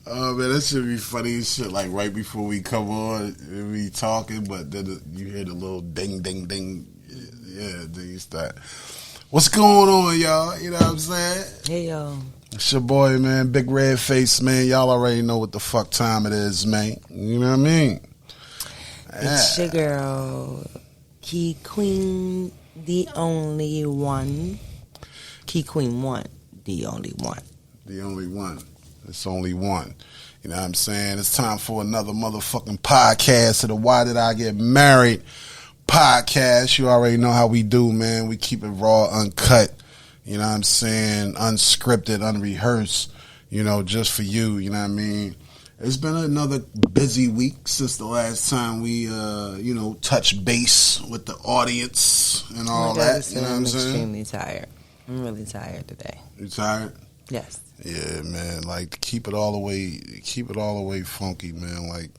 Oh man, that should be funny as shit. Like right before we come on, we talking, but then you hear the little ding, ding, ding. Yeah, then you start. What's going on, y'all? You know what I'm saying? Hey, y'all. It's your boy, man. Big red face, man. Y'all already know what the fuck time it is, man. You know what I mean? It's your girl, Key Queen, the only one. Key Queen 1, the only one. The only one. It's only one. You know what I'm saying? It's time for another motherfucking podcast of the Why Did I Get Married podcast. You already know how we do, man. We keep it raw, uncut. You know what I'm saying? Unscripted, unrehearsed. You know, just for you. You know what I mean? It's been another busy week since the last time we, touched base with the audience and all that. You know what I'm saying? I'm extremely tired. I'm really tired today. You tired? Yes. Yeah, man. Like, keep it all the way funky, man. Like,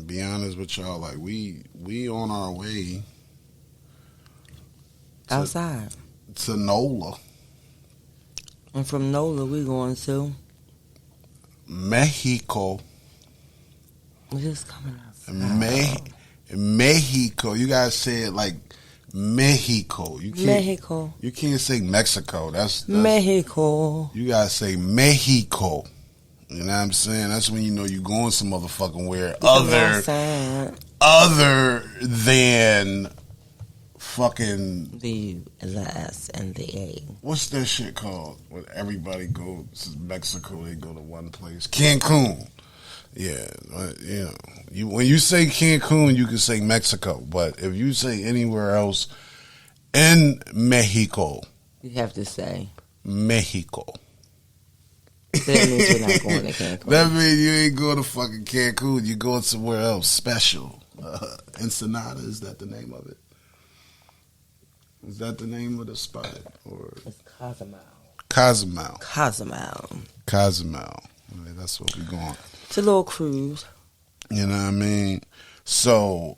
be honest with y'all. Like, we on our way outside to NOLA. And from NOLA, we going to Mexico. We're just coming outside. Mexico. You guys say it like Mexico. Mexico. You can't say Mexico. That's Mexico. You gotta say Mexico. You know what I'm saying? That's when you know you're going some motherfucking where other than fucking the S and the A. What's that shit called? When everybody goes to Mexico, they go to one place. Cancun. Yeah, you know, when you say Cancun, you can say Mexico, but if you say anywhere else in Mexico, you have to say Mexico. That means you're not going to Cancun. That means you ain't going to fucking Cancun. You're going somewhere else special. Ensenada, is that the name of it? Is that the name of the spot? Or it's Cozumel. Cozumel. Yeah, that's what we're going. It's a little cruise. You know what I mean? So,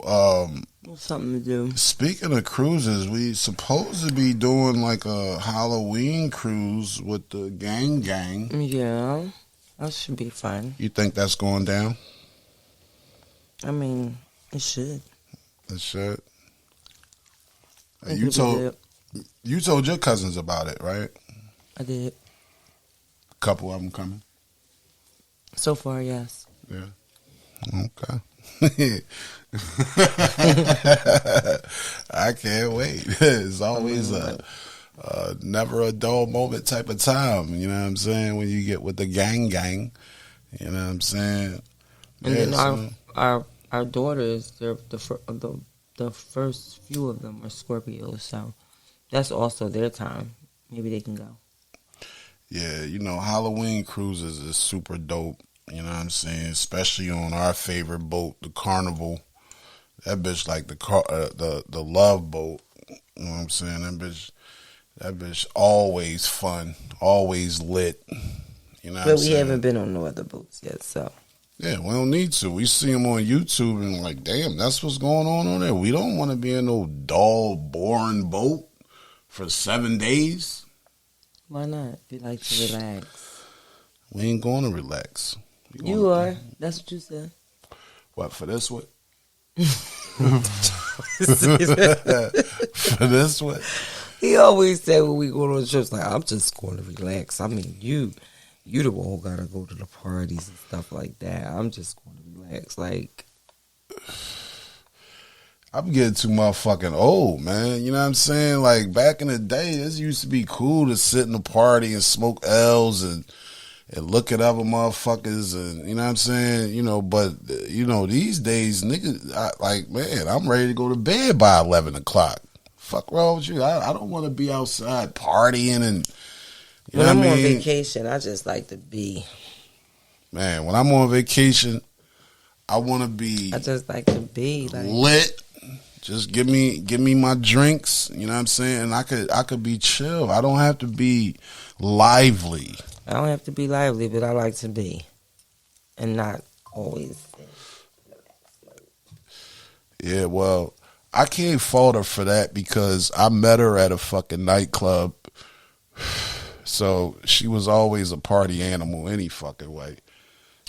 something to do. Speaking of cruises, we supposed to be doing like a Halloween cruise with the gang. Yeah, that should be fun. You think that's going down? I mean, it should. It should. You told your cousins about it, right? I did. A couple of them coming. So far, yes. Yeah. Okay. I can't wait. It's always a never a dull moment type of time. You know what I'm saying? When you get with the gang. You know what I'm saying? And then our daughters, the first few of them are Scorpios, so that's also their time. Maybe they can go. Yeah, you know, Halloween cruises is super dope. You know what I'm saying? Especially on our favorite boat, the Carnival. That bitch like the love boat. You know what I'm saying? That bitch always fun, always lit. You know what I'm saying? But we haven't been on no other boats yet, so. Yeah, we don't need to. We see them on YouTube and like, damn, that's what's going on there. We don't want to be in no dull, boring boat for 7 days. Why not? We like to relax. We ain't going to relax. You are. That's what you said. What, for this one? For this one? He always said when we go on trips, like, I'm just going to relax. I mean, you the one who got to go to the parties and stuff like that. I'm just going to relax. Like, I'm getting too motherfucking old, man. You know what I'm saying? Like, back in the day, this used to be cool to sit in a party and smoke L's and look at other motherfuckers and, you know what I'm saying? You know, but, you know, these days, niggas, man, I'm ready to go to bed by 11 o'clock. Fuck wrong with you? I don't want to be outside partying and, you know what I mean? When I'm on vacation, I just like to be. Man, when I'm on vacation, I want to be. I just like to be like lit. Just give me my drinks. You know what I'm saying? I could be chill. I don't have to be lively. I don't have to be lively, but I like to be, and not always. Yeah, well, I can't fault her for that because I met her at a fucking nightclub So she was always a party animal any fucking way.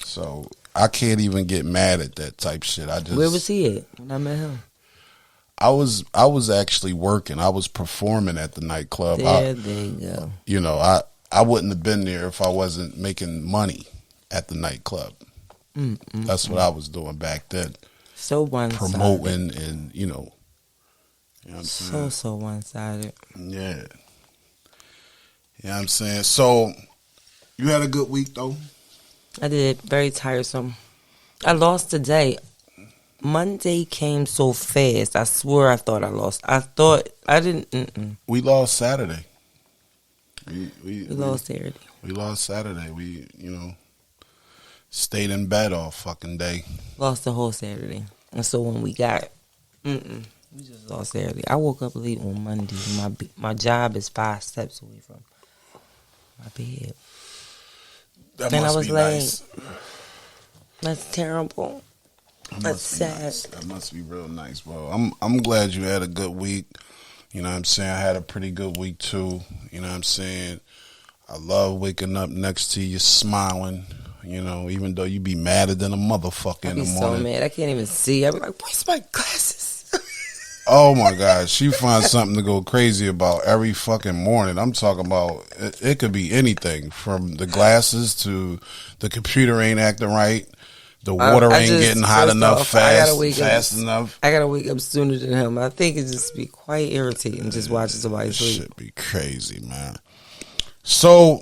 So I can't even get mad at that type shit. Where was he at when I met him? I was actually working. I was performing at the nightclub. There you go. You know, I wouldn't have been there if I wasn't making money at the nightclub. That's what I was doing back then. So one-sided. Promoting and, you know what I'm saying? So one-sided. Yeah. You know what I'm saying? So, you had a good week, though? I did. Very tiresome. I lost today. Monday came so fast. I swear I thought I lost. I thought I didn't. We lost Saturday. We lost Saturday. We lost Saturday. We, you know, stayed in bed all fucking day. Lost the whole Saturday. And so when we got, we just lost Saturday. I woke up late on Monday. My job is 5 steps away from my bed. That and must I was be like, nice. That's terrible. That's sad. Nice. That must be real nice, bro. I'm glad you had a good week. You know what I'm saying? I had a pretty good week too. You know what I'm saying? I love waking up next to you smiling. You know, even though you be madder than a motherfucker in the morning. So mad. I can't even see. I'm like, where's my glasses? Oh my God. She finds something to go crazy about every fucking morning. I'm talking about, it could be anything from the glasses to the computer ain't acting right. The water ain't getting hot enough fast enough. I gotta wake up sooner than him. I think it just be quite irritating just watching somebody sleep. Shit be crazy, man. So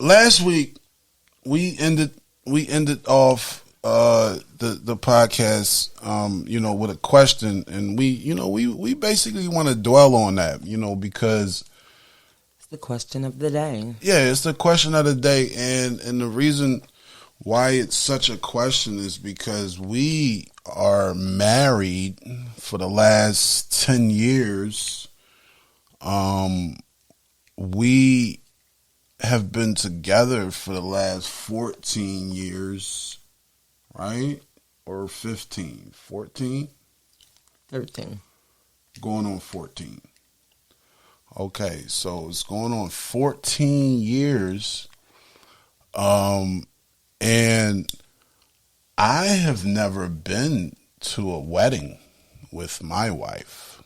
last week we ended off the podcast, you know, with a question, and we basically want to dwell on that, you know, because it's the question of the day. Yeah, it's the question of the day, and the reason why it's such a question is because we are married for the last 10 years. We have been together for the last 14 years, right? Or 15? 14? 13. Going on 14. Okay, so it's going on 14 years. And I have never been to a wedding with my wife.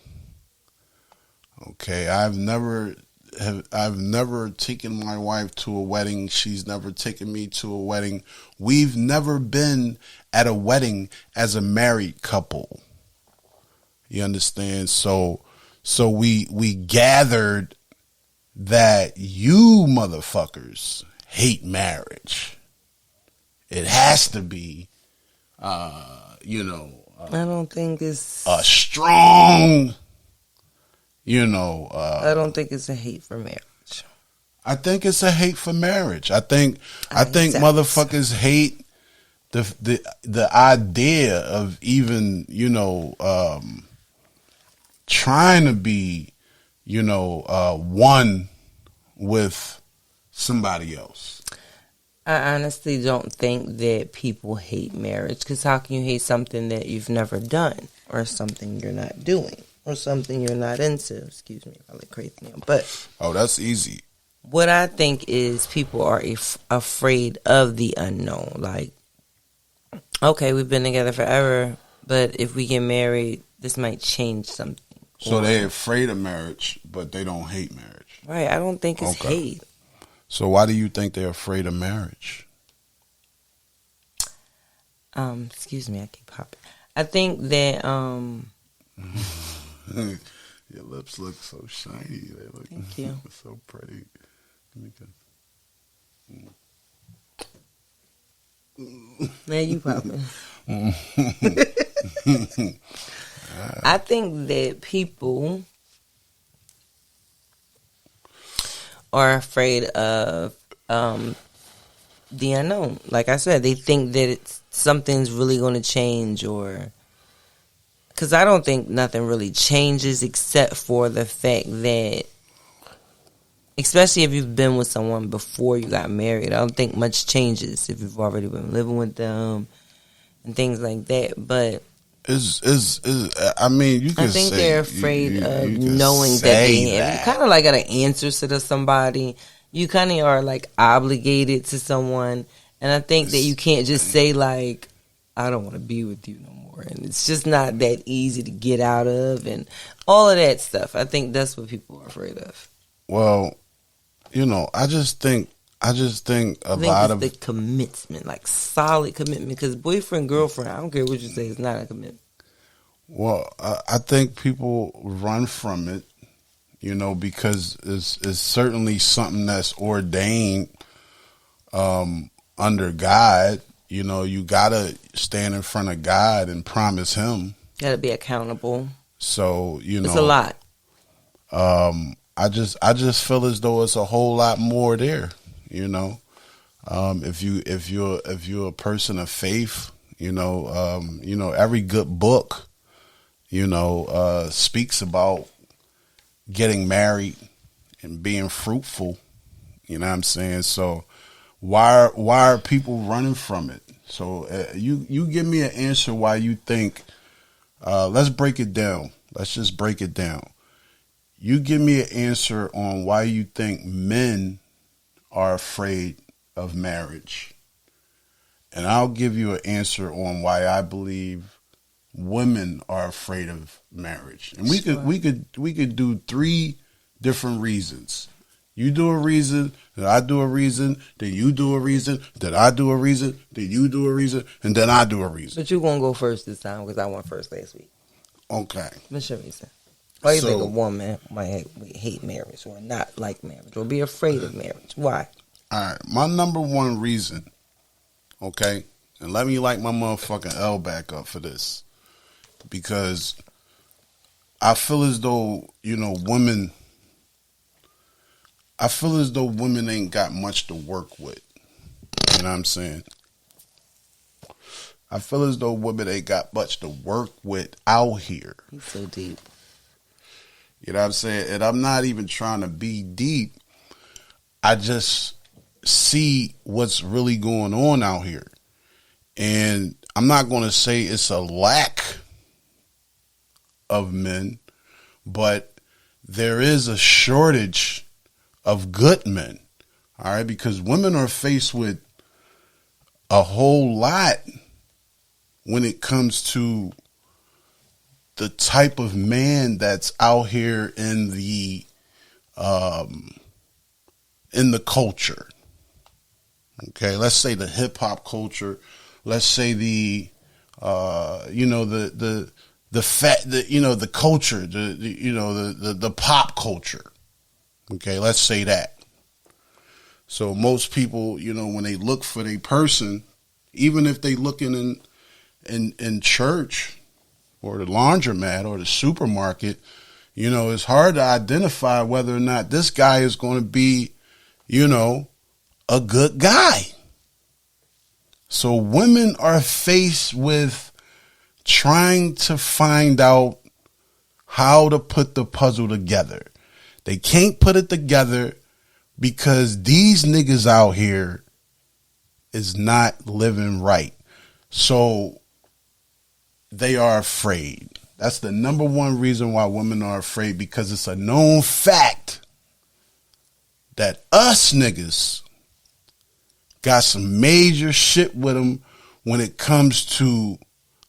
Okay, I've never taken my wife to a wedding. She's never taken me to a wedding. We've never been at a wedding as a married couple. You understand? So we gathered that you motherfuckers hate marriage. It has to be, you know. I don't think it's a strong, you know. I don't think it's a hate for marriage. I think it's a hate for marriage. I think motherfuckers hate the idea of even, you know, trying to be, you know, one with somebody else. I honestly don't think that people hate marriage, because how can you hate something that you've never done, or something you're not doing, or something you're not into? Excuse me if I look crazy now. But that's easy. What I think is people are afraid of the unknown. Like, okay, we've been together forever, but if we get married, this might change something. So they're afraid of marriage, but they don't hate marriage. Right. I don't think it's hate. So why do you think they're afraid of marriage? Excuse me, I keep popping. I think that your lips look so shiny. They look Thank you. So pretty. Now you popping. I think that people are afraid of the unknown. Like I said, they think that something's really going to change, or because I don't think nothing really changes except for the fact that, especially if you've been with someone before you got married, I don't think much changes if you've already been living with them and things like that. But I mean, you can I think say, they're afraid of knowing that they have. You kind of like got to answer to somebody, you kind of are like obligated to someone, and I think that you can't just say like, I don't want to be with you no more, and it's just not that easy to get out of, and all of that stuff. I think that's what people are afraid of. Well, you know, I just think a lot of the commitment, like solid commitment, because boyfriend, girlfriend, I don't care what you say, it's not a commitment. Well, I think people run from it, you know, because it's certainly something that's ordained under God. You know, you gotta stand in front of God and promise Him. Gotta be accountable. So you know, it's a lot. I just feel as though it's a whole lot more there. You know, if you're a person of faith, you know, every good book, you know, speaks about getting married and being fruitful. You know what I'm saying? So why are people running from it? So you give me an answer why you think. Let's break it down. Let's just break it down. You give me an answer on why you think men are afraid of marriage, and I'll give you an answer on why I believe women are afraid of marriage. And we could do 3 different reasons. You do a reason, then I do a reason, then you do a reason, then I do a reason, then you do a reason, and then I do a reason. But you're gonna go first this time because I went first last week. Okay. What's your reason? Why do you think a woman might hate marriage or not like marriage or be afraid of marriage? Why? All right. My number one reason, okay, and let me light my motherfucking L back up for this, because I feel as though, you know, women ain't got much to work with. You know what I'm saying? I feel as though women ain't got much to work with out here. He's so deep. You know what I'm saying? And I'm not even trying to be deep. I just see what's really going on out here. And I'm not going to say it's a lack of men, but there is a shortage of good men. All right? Because women are faced with a whole lot when it comes to the type of man that's out here in the culture. Okay, let's say the hip hop culture. Let's say the culture, the pop culture. Okay, let's say that. So most people, you know, when they look for their person, even if they looking in church or the laundromat or the supermarket, you know, it's hard to identify whether or not this guy is going to be, you know, a good guy. So women are faced with trying to find out how to put the puzzle together. They can't put it together because these niggas out here is not living right. So they are afraid. That's the number one reason why women are afraid, because it's a known fact that us niggas got some major shit with them when it comes to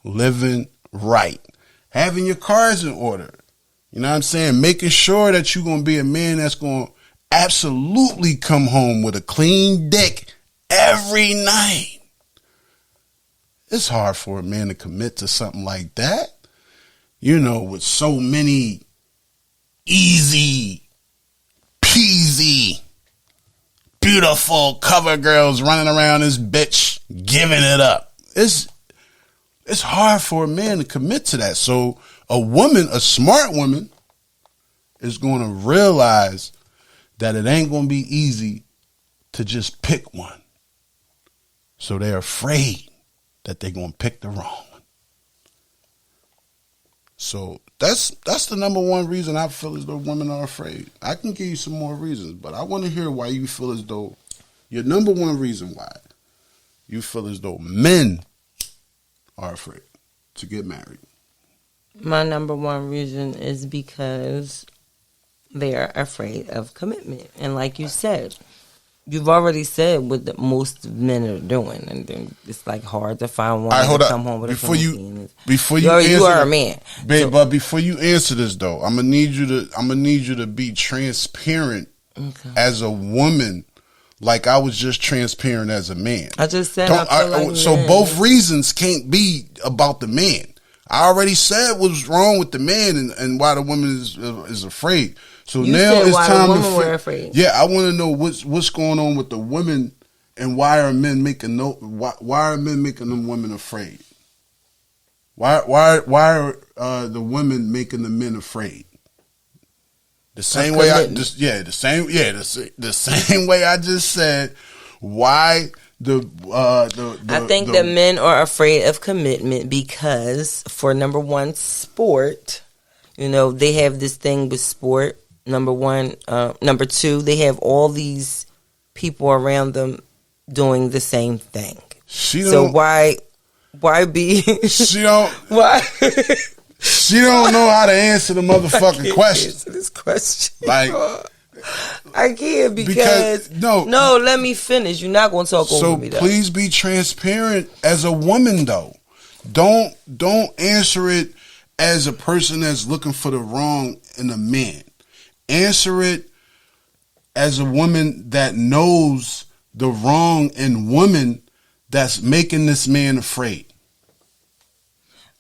living right. Having your cars in order. You know what I'm saying? Making sure that you're going to be a man that's going to absolutely come home with a clean dick every night. It's hard for a man to commit to something like that. You know, with so many easy peasy, beautiful cover girls running around this bitch giving it up. It's hard for a man to commit to that. So a woman, a smart woman, is going to realize that it ain't going to be easy to just pick one. So they're afraid that they're going to pick the wrong one. So that's the number one reason I feel as though women are afraid. I can give you some more reasons, but I want to hear why you feel as though your number one reason why you feel as though men are afraid to get married. My number one reason is because they are afraid of commitment. And like you said, You've already said what most men are doing, and then it's like hard to find one hold to up. come home with Before a you you are a man, babe. But before you answer this, though, I'm gonna need you to be transparent as a woman, like I was just transparent as a man. I just said so both reasons can't be about the man. I already said what's wrong with the man and why the woman is afraid. So you now it's time to afraid. Yeah, I want to know what's going on with the women and why are men making them women afraid? Why are the women making the men afraid? The same way the same way I just said. Why I think that men are afraid of commitment because for number one, sport. They have this thing with sport. Number one, number two, they have all these people around them doing the same thing. Why be? She don't. Why? She don't know how to answer the motherfucking question. Answer this question. Like, I can't because no. Let me finish. You're not going to talk over me. So please be transparent as a woman, though. Don't answer it as a person that's looking for the wrong in a man. Answer it as a woman that knows the wrong in women that's making this man afraid.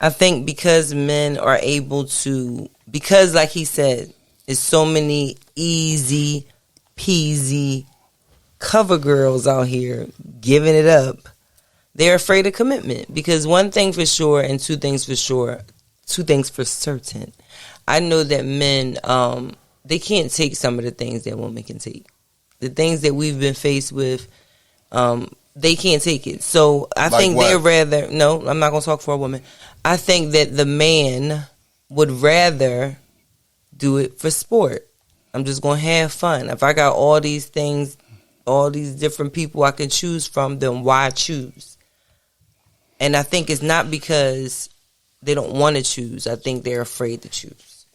I think because men are able to, because like he said, there's so many easy peasy cover girls out here giving it up. They're afraid of commitment because one thing for sure and two things for certain. I know that men, they can't take some of the things that women can take. The things that we've been faced with, they can't take it. So I think they're rather, no, I'm not going to talk for a woman. I think that the man would rather do it for sport. I'm just going to have fun. If I got all these things, all these different people I can choose from, then why choose? And I think it's not because they don't want to choose. I think they're afraid to choose.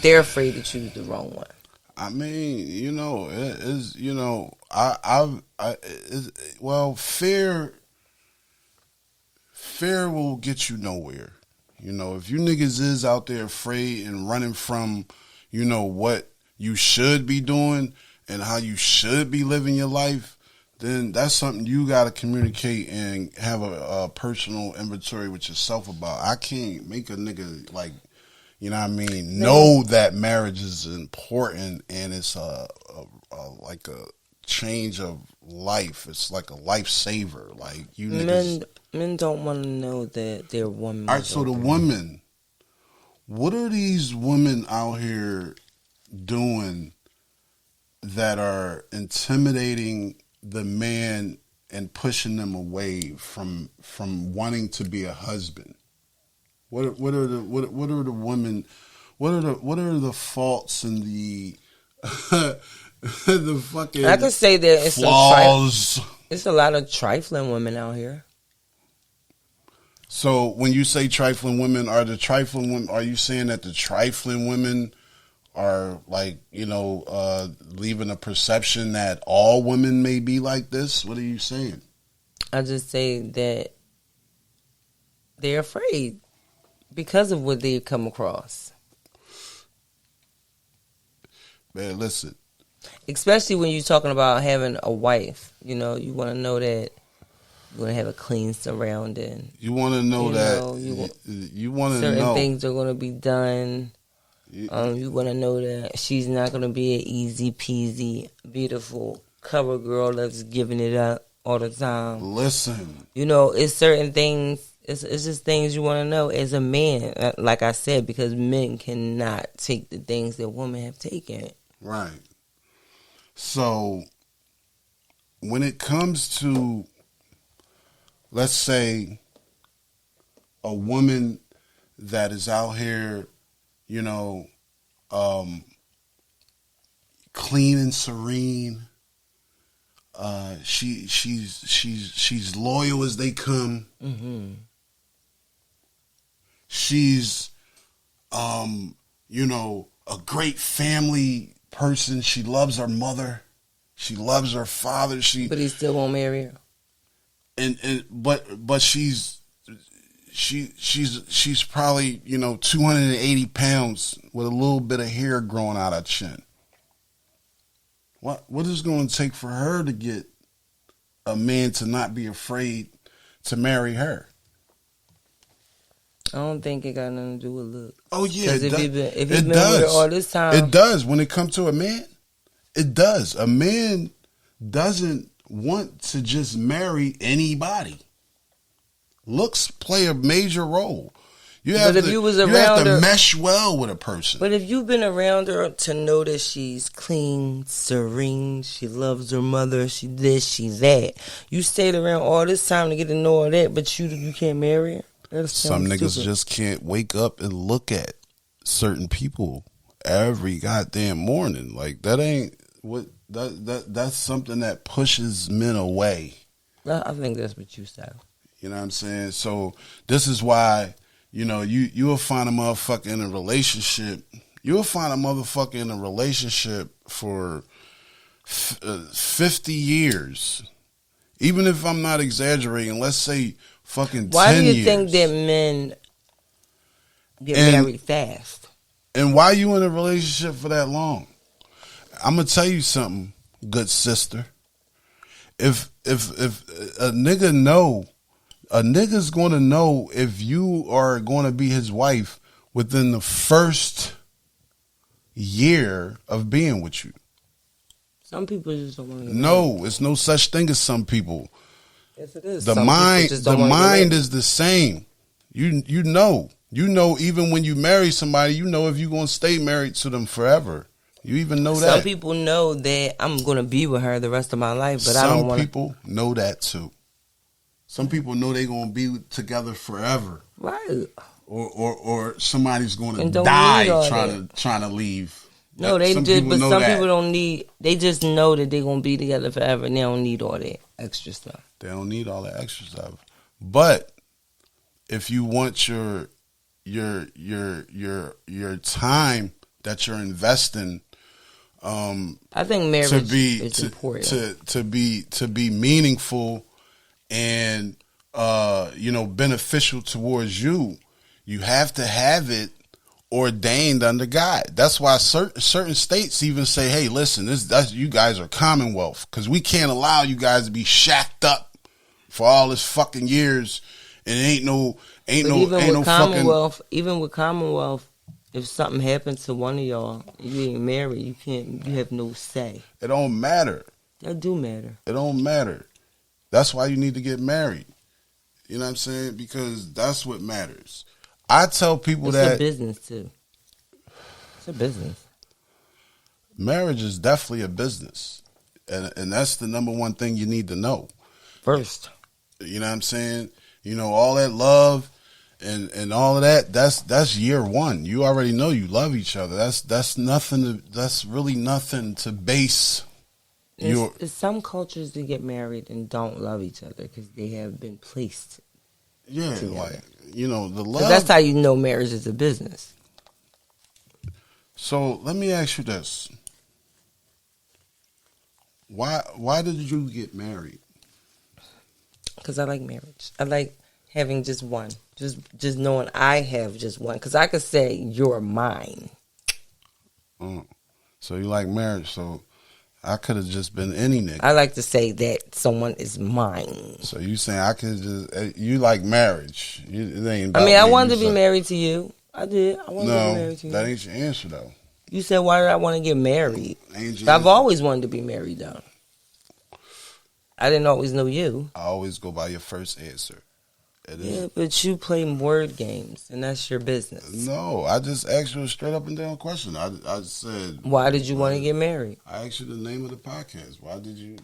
They're afraid to choose the wrong one. I mean, it is, fear will get you nowhere. If you niggas is out there afraid and running from, what you should be doing and how you should be living your life, then that's something you got to communicate and have a personal inventory with yourself about. I can't make a nigga like, know that marriage is important and it's like a change of life. It's like a lifesaver. Like you niggas. Men don't want to know that they're women. All right, so the women, what are these women out here doing that are intimidating the man and pushing them away from wanting to be a husband? What are the women? What are the faults and the the fucking? I could say that it's flaws. It's a lot of trifling women out here. So when you say trifling women, are you saying that the trifling women are like, leaving a perception that all women may be like this? What are you saying? I just say that they're afraid because of what they've come across. Man, listen. Especially when you're talking about having a wife, you want to know that you're going to have a clean surrounding. You want to know you want to know certain things are going to be done. You want to know that she's not going to be an easy peasy, beautiful cover girl that's giving it up all the time. Listen. It's certain things. It's just things you want to know as a man. Like I said, because men cannot take the things that women have taken. Right. So, when it comes to, let's say, a woman that is out here, clean and serene, she's loyal as they come. Mm-hmm. She's, a great family person. She loves her mother. She loves her father. But he still won't marry her. But she's probably 280 pounds with a little bit of hair growing out her chin. What is it going to take for her to get a man to not be afraid to marry her? I don't think it got nothing to do with looks. Oh yeah, if you've been with her all this time, it does. When it comes to a man, it does. A man doesn't want to just marry anybody. Looks play a major role. You have to mesh well with a person. But if you've been around her to know that she's clean, serene, she loves her mother, she this, she that. You stayed around all this time to get to know all that, but you can't marry her? Some niggas stupid. Just can't wake up and look at certain people every goddamn morning. Like that ain't what that's something that pushes men away. I think that's what you said. You know what I'm saying? So this is why, you'll find a motherfucker in a relationship. You'll find a motherfucker in a relationship for 50 years. Even if I'm not exaggerating, let's say fucking 10 years. Why do you think that men get married fast? And why you in a relationship for that long? I'm going to tell you something, good sister. If a nigga's going to know if you are going to be his wife within the first year of being with you. Some people just don't want to. No, it's no such thing as some people. Yes, it is. The mind is the same. You know, even when you marry somebody, you know if you're going to stay married to them forever. You even know that. Some people know that I'm going to be with her the rest of my life, but I don't want to. Some people know that too. Some people know they're going to be together forever. Right. Or somebody's going to die trying to leave. No, they did, but some people don't need. They just know that they're gonna be together forever, and they don't need all that extra stuff. They don't need all that extra stuff. But if you want your time that you're investing, I think marriage is important to be meaningful and beneficial towards you. You have to have it ordained under God. That's why certain states even say, "Hey, listen, that's you guys are Commonwealth because we can't allow you guys to be shacked up for all this fucking years and even with Commonwealth, if something happens to one of y'all, you ain't married, you have no say. It don't matter. That do matter. It don't matter. That's why you need to get married. You know what I'm saying? Because that's what matters. I tell people that... It's a business, too. It's a business. Marriage is definitely a business. And that's the number one thing you need to know. First. You know what I'm saying? All that love and all of that, that's year one. You already know you love each other. That's nothing. That's really nothing to base There's some cultures that get married and don't love each other because they have been placed together. Like... the love. That's how you know marriage is a business. So let me ask you this: Why did you get married? Because I like marriage. I like having just one. Just knowing I have just one. Because I could say you're mine. So you like marriage? So I could have just been any nigga. I like to say that someone is mine. So you saying I could just... You like marriage. It ain't about I wanted to be married to you. I did. I wanted to be married to you. That ain't your answer, though. You said, why did I want to get married? I've always wanted to be married, though. I didn't always know you. I always go by your first answer. But you play word games, and that's your business. No, I just asked you a straight up and down question. I said, why did you want to get married? I asked you the name of the podcast. Why did you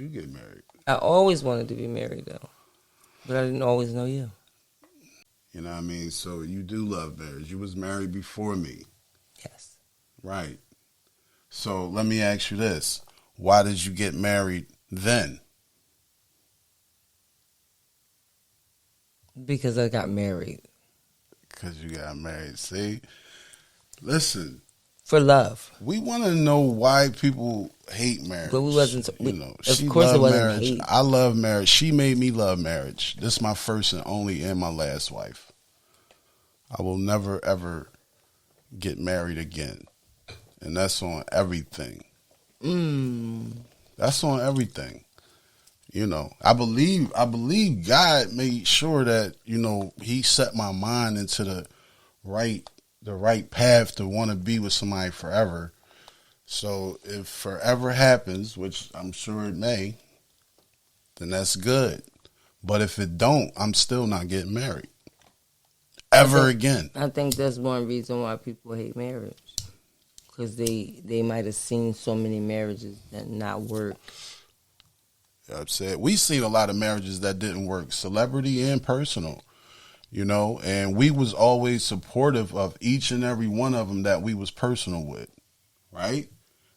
get married? I always wanted to be married, though. But I didn't always know you. You know what I mean? So you do love marriage. You was married before me. Yes. Right. So let me ask you this. Why did you get married then? Because I got married. Because you got married. See? Listen, for love. We want to know why people hate marriage. But we wasn't. You know, of course, it wasn't marriage. hate. I love marriage. She made me love marriage. This is my first and only and my last wife. I will never ever get married again, and that's on everything. That's on everything. You know, I believe God made sure that, you know, He set my mind into the right path to want to be with somebody forever. So if forever happens, which I'm sure it may, then that's good. But if it don't, I'm still not getting married ever again. I think that's one reason why people hate marriage, because they might have seen so many marriages that not work. You know what I'm saying? We've seen a lot of marriages that didn't work, celebrity and personal, you know, and we was always supportive of each and every one of them that we was personal with, right?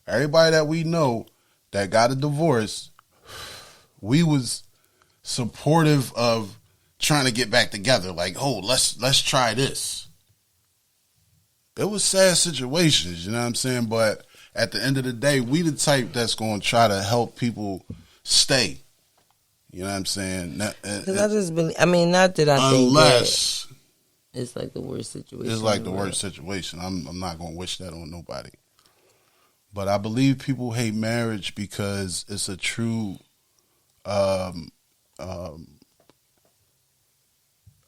Everybody that we know that got a divorce, we was supportive of trying to get back together. Like, oh, let's try this. It was sad situations, you know what I'm saying? But at the end of the day, we the type that's going to try to help people stay. You know what I'm saying? Because I just believe, I mean, not that I think that it's like the worst situation. It's like the worst situation. I'm not going to wish that on nobody. But I believe people hate marriage because it's a true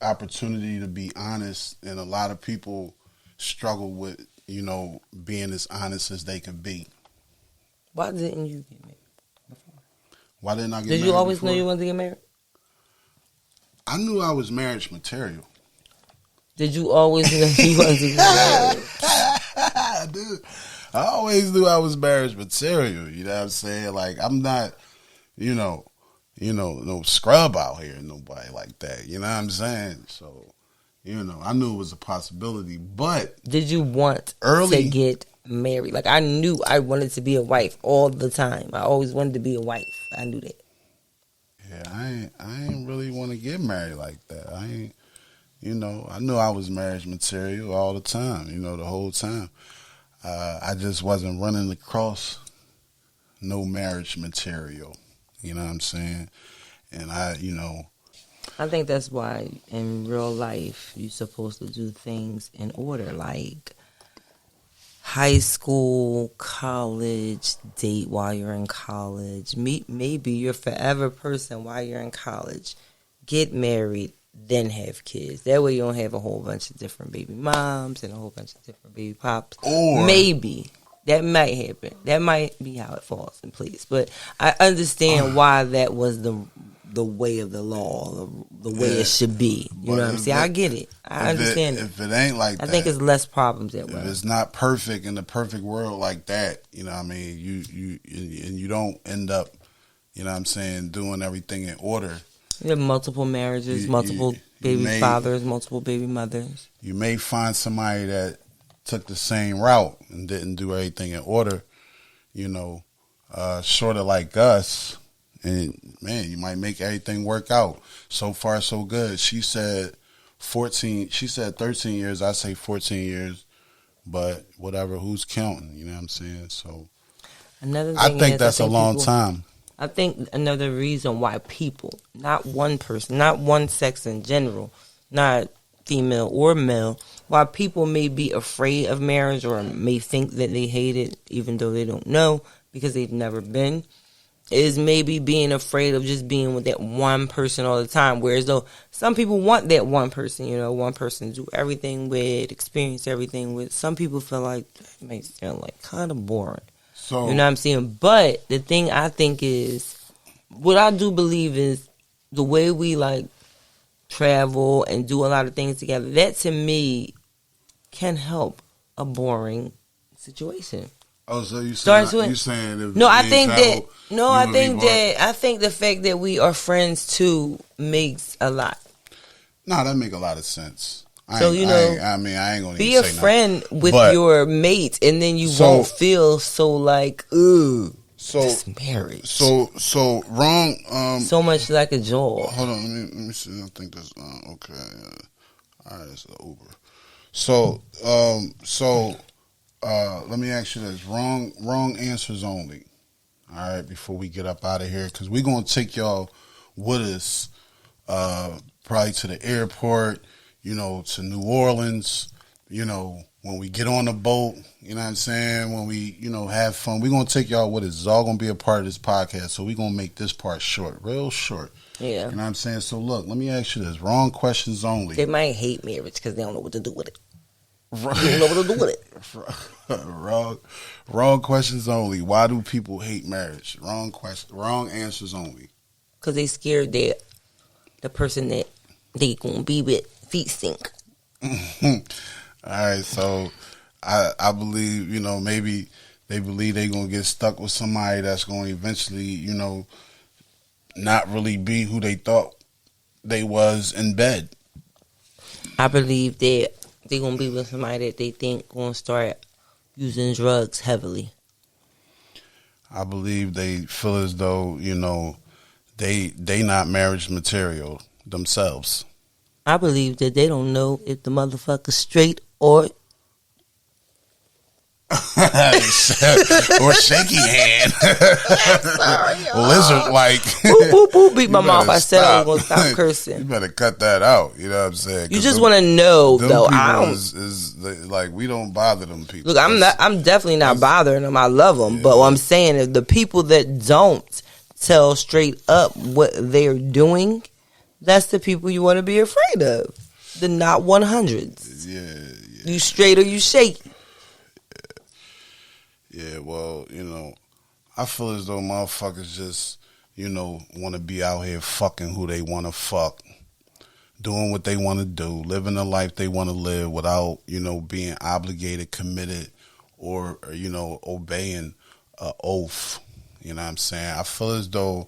opportunity to be honest, and a lot of people struggle with, you know, being as honest as they can be. Why didn't you get married before? Why didn't I get married? Did you always before? know you wanted to get married? I knew I was marriage material. Did you always know you wanted to get married? I did. I always knew I was marriage material. You know what I'm saying? Like, I'm not, no scrub out here, nobody like that. You know what I'm saying? So, I knew it was a possibility. But did you want to get married? Like, I knew I wanted to be a wife all the time. I always wanted to be a wife. I knew that. Yeah, I ain't really want to get married like that. I knew I was marriage material all the time, the whole time. I just wasn't running across no marriage material. You know what I'm saying? And I think that's why in real life you're supposed to do things in order, like high school, college, date while you're in college, meet maybe your forever person while you're in college, get married, then have kids. That way you don't have a whole bunch of different baby moms and a whole bunch of different baby pops. Or maybe that might happen. That might be how it falls in place. But I understand why that was the way of the law, the way it should be. You know what I'm saying? I get it. I understand it. If it ain't like that, I think it's less problems that way. If it's not perfect in the perfect world like that, you know what I mean? You don't end up, you know what I'm saying, doing everything in order. You have multiple marriages, multiple baby fathers, multiple baby mothers. You may find somebody that took the same route and didn't do everything in order, sort of like us. And, man, you might make everything work out. So far, so good. She said 13 years. I say 14 years. But whatever, who's counting? You know what I'm saying? So I think that's a long time. I think another reason why people, not one person, not one sex in general, not female or male, why people may be afraid of marriage or may think that they hate it even though they don't know because they've never been, is maybe being afraid of just being with that one person all the time. Whereas though some people want that one person, one person to do everything with, experience everything with. Some people feel like that makes it like kind of boring. So, you know what I'm saying? But the thing I think is, what I do believe is the way we like travel and do a lot of things together, that to me can help a boring situation. Oh, so you saying if no? I think the fact that we are friends too makes a lot. No, that make a lot of sense. I ain't gonna be a friend with your mate, and then you won't feel so like this marriage. So wrong. So much like a jaw. Hold on, let me see. I think that's okay. All right, it's an Uber. So let me ask you this: wrong answers only. All right, before we get up out of here, because we're gonna take y'all with us, probably to the airport, to New Orleans, when we get on the boat, you know what I'm saying? When we, have fun, we're gonna take y'all with us. It's all gonna be a part of this podcast, so we're gonna make this part short, real short. Yeah. You know what I'm saying? So look, let me ask you this: wrong questions only. They might hate marriage because they don't know what to do with it. They don't know what to do with it. wrong questions only. Why do people hate marriage? Wrong answers only. Because they scared that the person that they gonna be with feet stink. All right, so I believe, maybe they believe they're gonna get stuck with somebody that's gonna eventually, not really be who they thought they was in bed. I believe that they're going to be with somebody that they think going to start using drugs heavily. I believe they feel as though, they not marriage material themselves. I believe that they don't know if the motherfucker's straight or or shaky hand. Sorry, lizard like boop, boop, boop, beat my mouth. I said I was going to stop You cursing. better cut that out. You know what I'm saying? You just want to know, though. I don't. Is like we don't bother them people. Look, I'm definitely not bothering them. I love them. Yeah. But what I'm saying is the people that don't tell straight up what they're doing, that's the people you want to be afraid of. The not 100s. Yeah. You straight or you shaky. Yeah, well, I feel as though motherfuckers just, want to be out here fucking who they want to fuck, doing what they want to do, living the life they want to live without, being obligated, committed, or obeying an oath. You know what I'm saying? I feel as though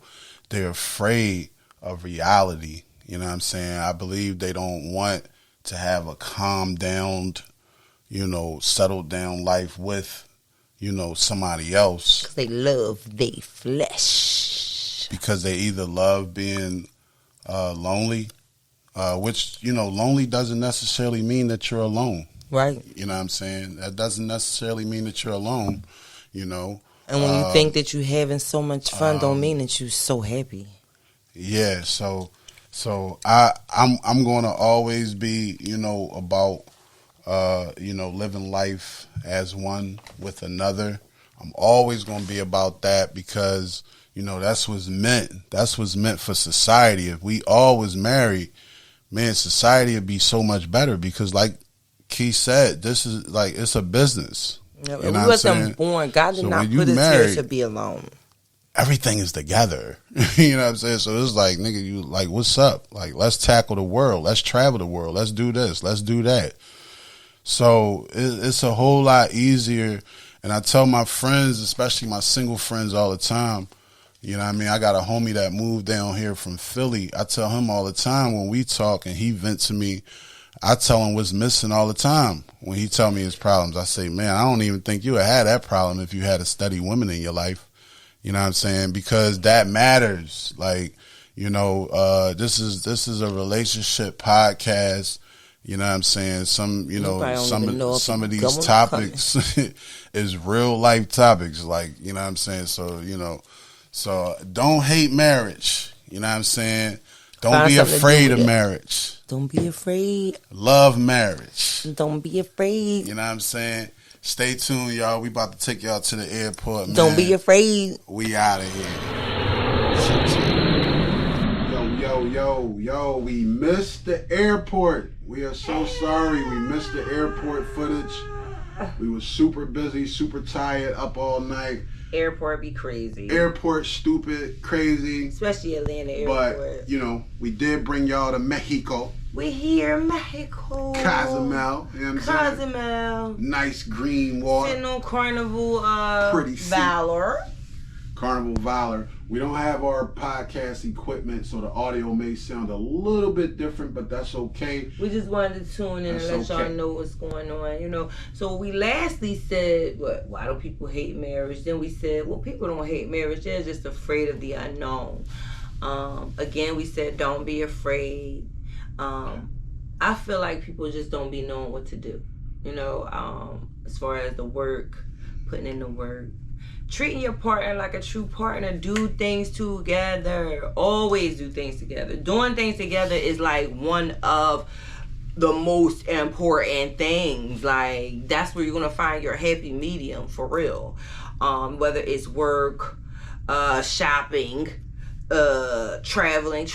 they're afraid of reality. You know what I'm saying? I believe they don't want to have a calm down, settled down life with somebody else. Because they love their flesh. Because they either love being lonely, which, lonely doesn't necessarily mean that you're alone. Right. You know what I'm saying? That doesn't necessarily mean that you're alone, And when you think that you're having so much fun, don't mean that you're so happy. Yeah, so I'm going to always be, about living life as one with another. I'm always going to be about that because, that's what's meant for society. If we all was married, man, society would be so much better because like Keith said, this is like, it's a business. Yeah, we wasn't born. God did not put us here to be alone. Everything is together. You know what I'm saying? So it's like, nigga, you like, what's up? Like, let's tackle the world. Let's travel the world. Let's do this. Let's do that. So it's a whole lot easier. And I tell my friends, especially my single friends all the time, you know what I mean? I got a homie that moved down here from Philly. I tell him all the time when we talk and he vents to me, I tell him what's missing all the time. When he tell me his problems, I say, man, I don't even think you would have that problem if you had a steady woman in your life. You know what I'm saying? Because that matters. Like, this is a relationship podcast. You know what I'm saying? Some of these topics is real life topics. Like, you know what I'm saying? So don't hate marriage. You know what I'm saying? Don't be afraid of marriage. Don't be afraid. Love marriage. Don't be afraid. You know what I'm saying? Stay tuned, y'all. We about to take y'all to the airport, man. Don't be afraid. We out of here. Yo, we missed the airport. We are so sorry. We missed the airport footage. We were super busy, super tired, up all night. Airport be crazy. Airport stupid, crazy. Especially Atlanta airport. But, we did bring y'all to Mexico. We here in Mexico. Cozumel. You know what I'm saying? Cozumel. Nice green water. Sitting on Carnival Pretty Valor. Carnival Valor. We don't have our podcast equipment, so the audio may sound a little bit different, but that's okay. We just wanted to tune in and let y'all know what's going on, So we lastly said, why do people hate marriage? Then we said, well, people don't hate marriage. They're just afraid of the unknown. Again, we said, don't be afraid. I feel like people just don't be knowing what to do. as far as the work, putting in the work. Treating your partner like a true partner. Do things together. Always do things together. Doing things together is like one of the most important things. Like, that's where you're gonna find your happy medium, for real. Whether it's work, shopping, traveling,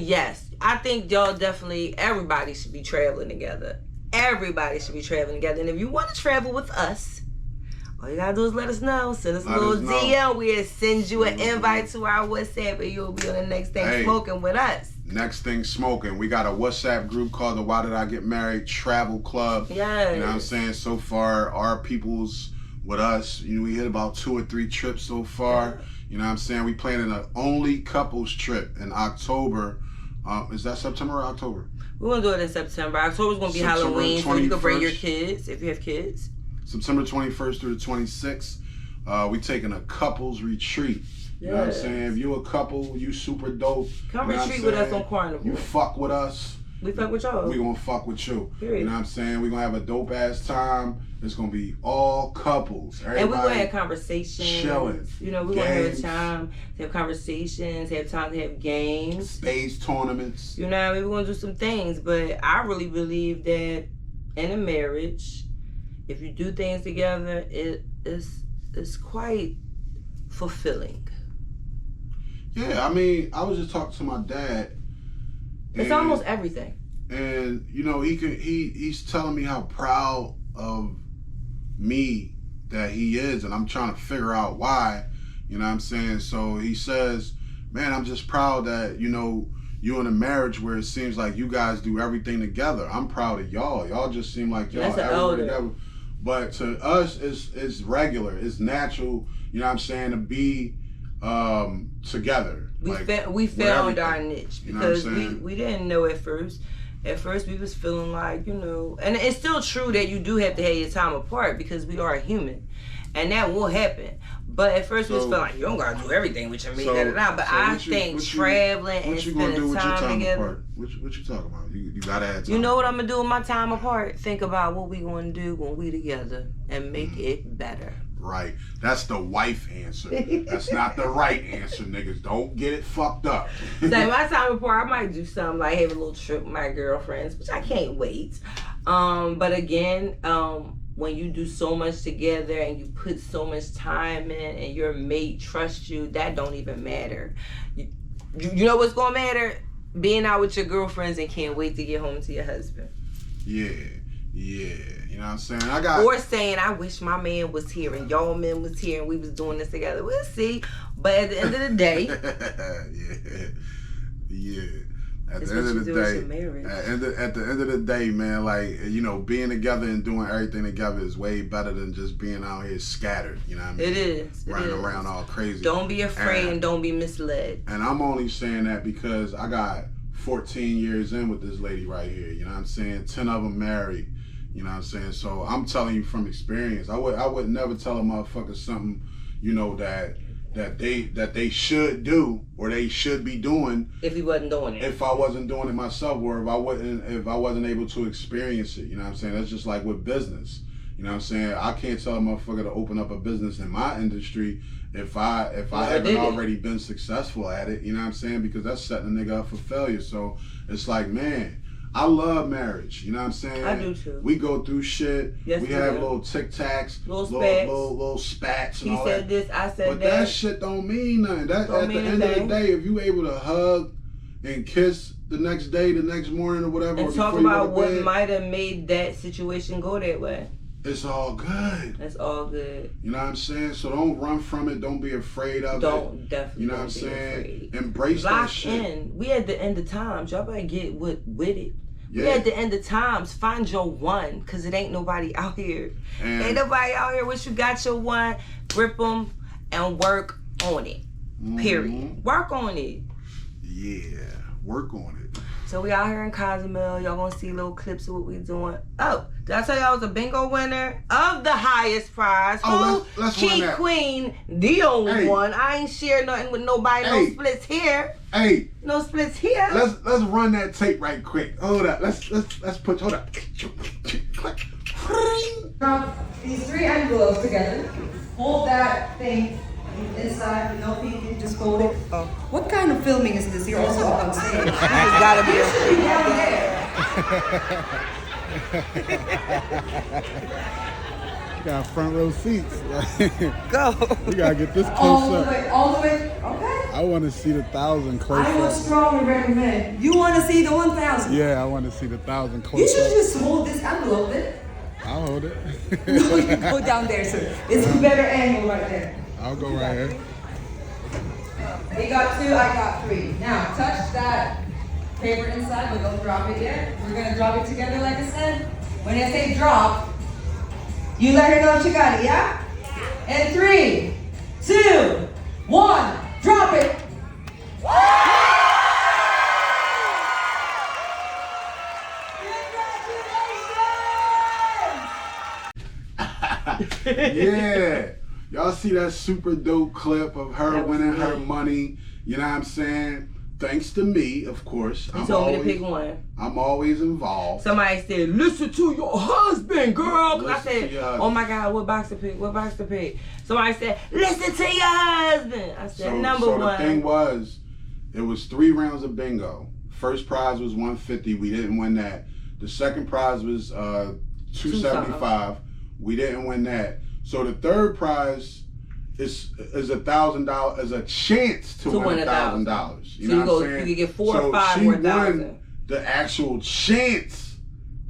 yes, I think y'all definitely, everybody should be traveling together. Everybody should be traveling together. And if you want to travel with us, all you gotta do is let us know. Send us a little DM. We'll send you an invite to our WhatsApp, and you'll be on the next thing smoking with us. Next thing smoking. We got a WhatsApp group called the Why Did I Get Married Travel Club. Yes. You know what I'm saying? So far, our people's with us, we hit about 2 or 3 trips so far. Yeah. You know what I'm saying? We planning an only couples trip in October. Is that September or October? We're going to do it in September. October's going to be Halloween, so you can bring your kids if you have kids. September 21st through the 26th. We taking a couples retreat. You know what I'm saying? If you a couple, you super dope. Come retreat with us on Carnival. You fuck with us. We fuck with y'all. We gonna fuck with you. Period. You know what I'm saying? We gonna have a dope ass time. It's gonna be all couples. Everybody and we gonna have conversations. Chilling. We gonna have time to have conversations, have time to have games. Spades tournaments. You know what I mean? We're gonna do some things. But I really believe that in a marriage, if you do things together, it's quite fulfilling. Yeah, I mean, I was just talking to my dad. It's almost everything. And he's telling me how proud of me that he is, and I'm trying to figure out why. You know what I'm saying? So he says, man, I'm just proud that, you in a marriage where it seems like you guys do everything together. I'm proud of y'all. Y'all just seem like y'all everywhere together. But to us, it's regular. It's natural, you know what I'm saying, to be together. We found our niche because we didn't know at first. At first we was feeling like, and it's still true that you do have to have your time apart because we are human. And that will happen. But at first we was feeling like you don't gotta do everything with your mate. But I think traveling and spending time together. What you talking about? You gotta have time. You know what I'm gonna do with my time apart? Think about what we gonna do when we together and make it better. Right. That's the wife answer. That's not the right answer, niggas. Don't get it fucked up. So my time apart, I might do something like have a little trip with my girlfriends, which I can't wait. But again, when you do so much together and you put so much time in and your mate trusts you, that don't even matter. You know what's gonna matter? Being out with your girlfriends and can't wait to get home to your husband. Yeah. You know what I'm saying? Or saying, I wish my man was here and y'all men was here and we was doing this together. We'll see. But at the end of the day, yeah. At the end of the day, at the end of the day, man, like, being together and doing everything together is way better than just being out here scattered. You know what I mean? It is. Running around all crazy. Don't be afraid and don't be misled. And I'm only saying that because I got 14 years in with this lady right here. You know what I'm saying? 10 of them married. You know what I'm saying? So I'm telling you from experience. I would never tell a motherfucker something, that they should do or they should be doing if he wasn't doing it. If I wasn't doing it myself, or if I wasn't able to experience it. You know what I'm saying? That's just like with business. You know what I'm saying? I can't tell a motherfucker to open up a business in my industry if I haven't already been successful at it. You know what I'm saying? Because that's setting a nigga up for failure. So it's like, man, I love marriage. You know what I'm saying? I do too. We go through shit. Yes, we have little tic tacs, little spats and he all said that. This, I said but that. That shit don't mean nothing. That at the end of the day, if you able to hug and kiss the next day, the next morning, or whatever, and or talk about what might have made that situation go that way. It's all good. It's all good. You know what I'm saying? So don't run from it. Don't be afraid of it. Don't definitely. You know what I'm saying? Afraid. Embrace that shit. Lock in. We at the end of times. Y'all better get with it. Yeah. We at the end of times. Find your one, cause it ain't nobody out here. Ain't nobody out here. Once you got your one, grip them and work on it. Period. Work on it. Yeah, work on it. So we out here in Cozumel. Y'all gonna see little clips of what we doing. Oh, did I tell y'all I was a bingo winner of the highest prize? Oh, let's Key Queen, the only one. I ain't share nothing with nobody. No splits here. Hey, no splits here. Let's run that tape right quick. Hold up. Let's put. Hold up. Drop these 3 envelopes together. Hold that thing inside with no peeking, just hold it. Oh. What kind of filming is this? You're also up on stage. This has gotta be down there. You got front row seats. Go. We gotta get this close All up. the way, all the way. Okay. I want to see the 1,000 close I would up. strongly recommend. You want to see the 1,000? Yeah, I want to see the 1,000 close You up. should just hold this envelope then. I'll hold it. No, you go down there, sir. It's a better angle right there. I'll go right here. He got 2, I got 3. Now, touch that paper inside, but don't drop it yet. We're gonna drop it together like I said. When I say drop, you let her know if you got it, yeah? And 3, 2, 1, drop it. Yeah. Y'all see that super dope clip of her winning her money? You know what I'm saying? Thanks to me, of course. You told me to pick one. I'm always involved. Somebody said, listen to your husband, girl. Cause I Listen said, oh my God, what box to pick? What box to pick? Somebody said, listen to your husband. I said, number one. So the thing was, it was 3 rounds of bingo. First prize was $150. We didn't win that. The second prize was $275. We didn't win that. So the third prize is $1,000, is a chance to win $1,000. You know what I'm saying? You could get 4 or 5 more thousand. The actual chance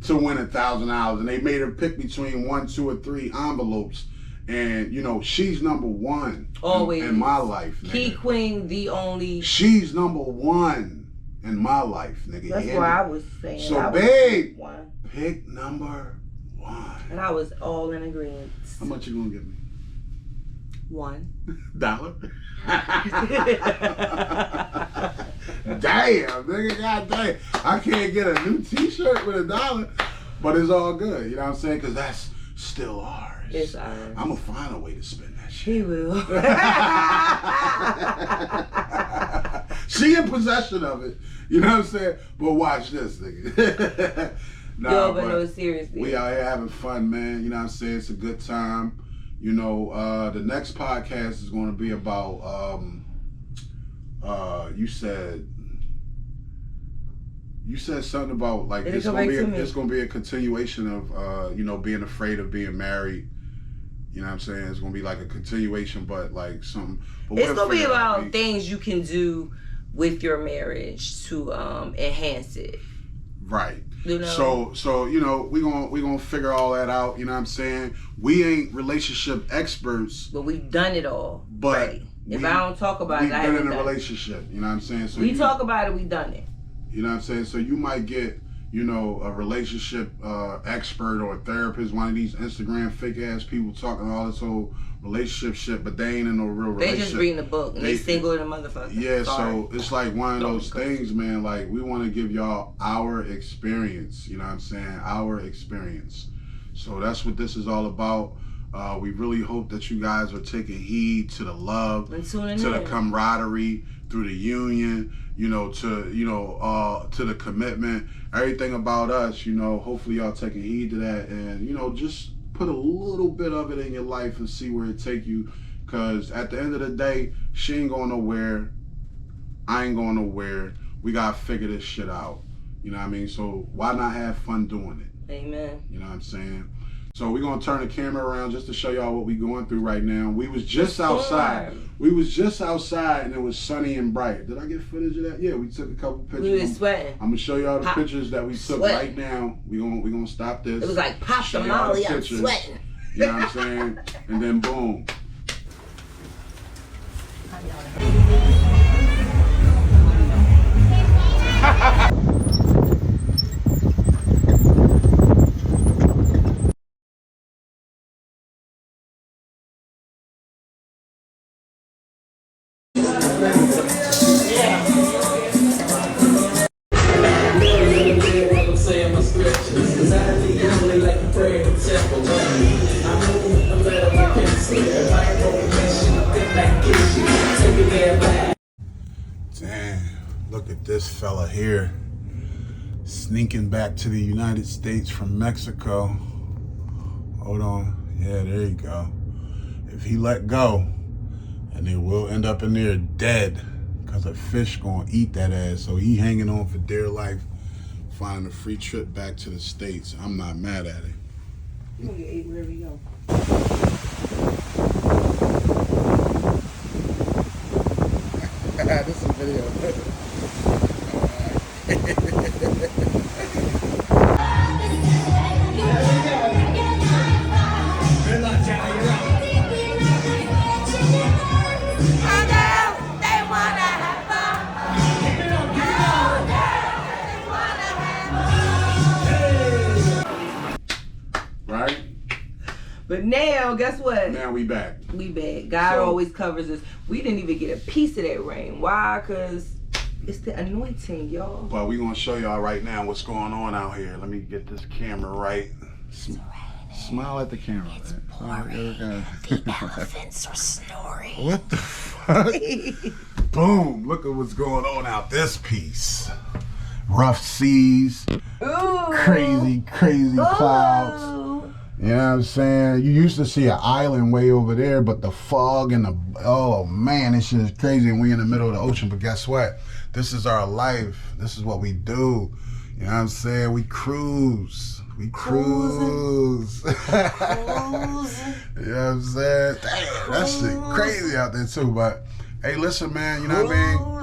to win $1,000, and they made her pick between 1, 2, or 3 envelopes. And you know, she's number 1 always in my life. Key queen, the only. She's number 1 in my life, nigga. That's what I was saying. So, babe, pick number 1. And I was all in agreement. How much you gonna give me? $1. Damn, nigga, goddamn. I can't get a new T-shirt with $1, but it's all good. You know what I'm saying? Because that's still ours. It's ours. I'm gonna find a way to spend that shit. He will. She in possession of it. You know what I'm saying? But watch this, nigga. Nah, but no, seriously. We out here having fun, man. You know what I'm saying? It's a good time. You know, the next podcast is going to be about, you said something about, like, it's going to be a continuation of, you know, being afraid of being married. You know what I'm saying? It's going to be like a continuation, but like something. But it's going to be about things you can do with your marriage to enhance it. Right. You know? So you know, we gonna figure all that out. You know what I'm saying? We ain't relationship experts, but we've done it all. But if I don't talk about it, I haven't been in a relationship. You know what I'm saying? So we talk about it, we've done it. You know what I'm saying? So you might get, you know, a relationship expert or a therapist, one of these Instagram fake ass people talking all this whole relationship shit, but they ain't in no real relationship. They just reading a book and they single than a motherfucker. Yeah, so it's like one of those things, man. Like, we want to give y'all our experience. You know what I'm saying? Our experience. So that's what this is all about. We really hope that you guys are taking heed to the love, to the camaraderie, through the union, you know, to the commitment, everything about us, you know. Hopefully y'all taking heed to that, and you know, just put a little bit of it in your life and see where it take you. Cause at the end of the day, she ain't going nowhere, I ain't going nowhere. We gotta figure this shit out. You know what I mean? So why not have fun doing it? Amen. You know what I'm saying? So we're gonna turn the camera around just to show y'all what we going through right now. We was just outside. We was just outside and it was sunny and bright. Did I get footage of that? Yeah, we took a couple pictures. We was sweating. I'm gonna show y'all the pictures that we took right now. We gonna stop this. It was like pop the molly, I'm sweating. You know what I'm saying? And then boom. Damn, look at this fella here, sneaking back to the United States from Mexico. Hold on. Yeah, there you go. If he let go, and then we'll end up in there dead because a fish gonna eat that ass. So he hanging on for dear life, finding a free trip back to the States. I'm not mad at it. You gonna get ate wherever you go. This is a video. Good luck, Jenna. You're up. Right? But now, guess what? Now we back. We back. God So- always covers us. We didn't even get a piece of that rain. Why? Because it's the anointing, y'all. But we gonna show y'all right now what's going on out here. Let me get this camera right. Smile at the camera. It's boring. The elephants are snoring. What the fuck? Boom! Look at what's going on out this piece. Rough seas, Ooh. crazy clouds. Ooh. You know what I'm saying? You used to see an island way over there, but the fog and oh man, this shit is crazy and we in the middle of the ocean. But guess what? This is our life. This is what we do. You know what I'm saying? We cruise. We cruise. You know what I'm saying? Damn, that shit crazy out there too. But hey, listen, man, you know what I mean?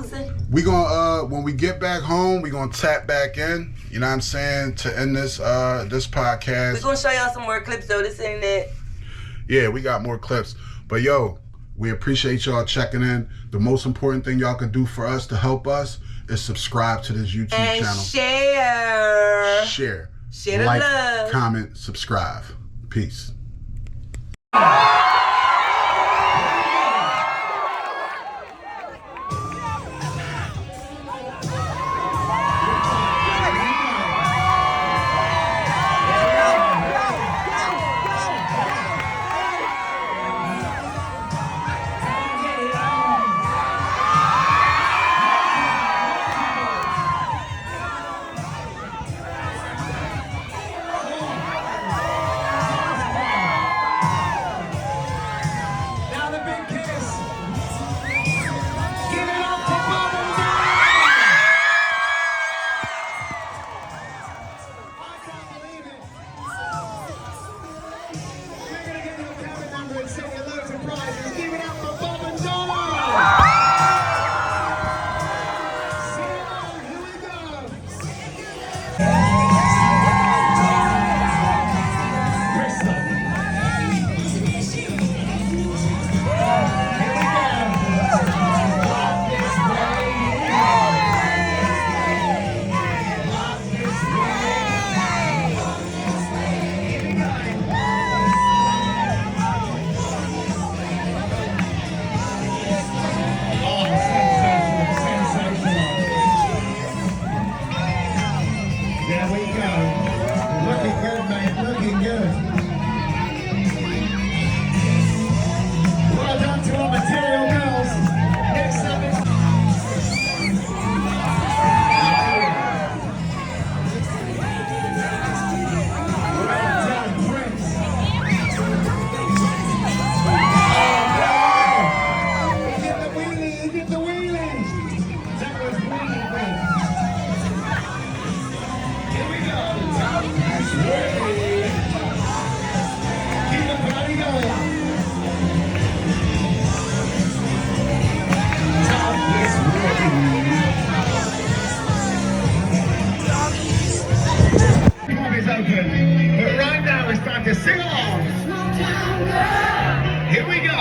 We gonna when we get back home, we gonna tap back in. You know what I'm saying? To end this this podcast. We're gonna show y'all some more clips though. This ain't it. Yeah, we got more clips. But yo, we appreciate y'all checking in. The most important thing y'all can do for us to help us is subscribe to this YouTube And channel. share. Share. Share the like, love. comment, subscribe. Peace. Now the big kiss. Give it up for Bob and Dad. I can't believe it. We're gonna give you a cabin number and send you loads of prizes. Give it up for Bob and Donna. See you later. Here we go. Bristol. There we go. Looking good, mate. Looking good. Well done to our material girls. Next up is... Well done, Prince. He did the wheelie. He did the wheelie. That was wheelie, Prince. Here we go. Top is ready. Keep the party going. Top is ready. Pub is open, but right now it's time to sing along. Here we go.